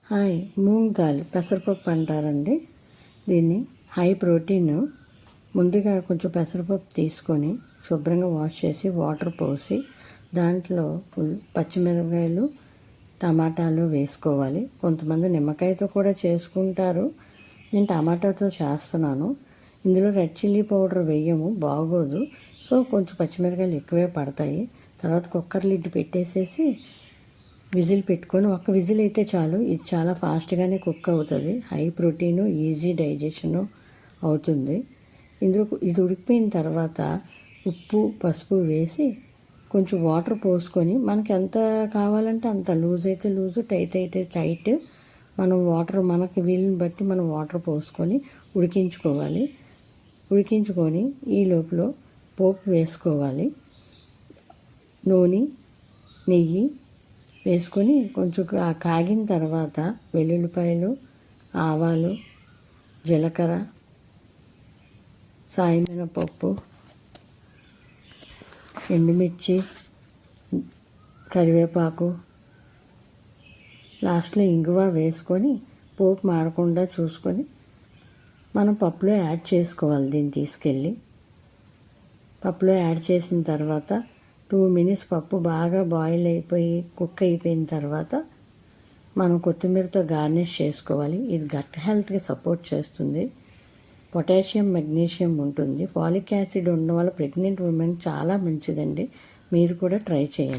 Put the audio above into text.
Hi, moong dal పెసరపప్పు అంటారండి. దీన్ని హై ప్రోటీన్. ముందుగా కొంచెం పెసరపప్పు తీసుకొని శుభ్రంగా వాష్ చేసి వాటర్ పోసి దాంట్లో పచ్చిమిరపకాయలు, టమాటాలు వేసుకోవాలి. కొంతమంది నిమ్మకాయతో కూడా చేసుకుంటారు. నేను టమాటాతో చేస్తున్నాను. ఇందులో రెడ్ చిల్లీ పౌడర్ వేయము, బాగోదు. సో కొంచెం పచ్చిమిరపకాయలు ఎక్కువే పడతాయి. తర్వాత కుక్కర్ లిడ్ పెట్టేసేసి విజిల్ పెట్టుకొని, ఒక్క విజిల్ అయితే చాలు. ఇది చాలా ఫాస్ట్గానే కుక్ అవుతుంది. హై ప్రోటీను, ఈజీ డైజెషను అవుతుంది. ఇందులో ఇది ఉడికిపోయిన తర్వాత ఉప్పు, పసుపు వేసి కొంచెం వాటర్ పోసుకొని మనకి ఎంత కావాలంటే అంత, లూజ్ అయితే లూజు, టైట్ అయితే టైట్, మనం వాటర్ మనకి వీలుని బట్టి మనం వాటర్ పోసుకొని ఉడికించుకోవాలి. ఉడికించుకొని ఈ లోపల పోపు వేసుకోవాలి. నూనె, నెయ్యి వేసుకొని కొంచెం కాగిన తర్వాత వెల్లుల్లిపాయలు, ఆవాలు, జీలకర్ర, సాయమినపప్పు, ఎండుమిర్చి, కరివేపాకు, లాస్ట్లో ఇంగువ వేసుకొని పోపు మాడకుండా చూసుకొని మనం పప్పులో యాడ్ చేసుకోవాలి. దీన్ని తీసుకెళ్ళి పప్పులో యాడ్ చేసిన తర్వాత 2 minutes పప్పు బాగా బాయిల్ అయిపోయి కుక్ అయిపోయిన తర్వాత మనం కొత్తిమీరతో గార్నిష్ చేసుకోవాలి. ఇది గట్ హెల్త్కి సపోర్ట్ చేస్తుంది. పొటాషియం, మెగ్నీషియం ఉంటుంది. ఫాలిక్ యాసిడ్ ఉండడం వల్ల ప్రెగ్నెంట్ ఉమెన్ చాలా మంచిదండి. మీరు కూడా ట్రై చేయండి.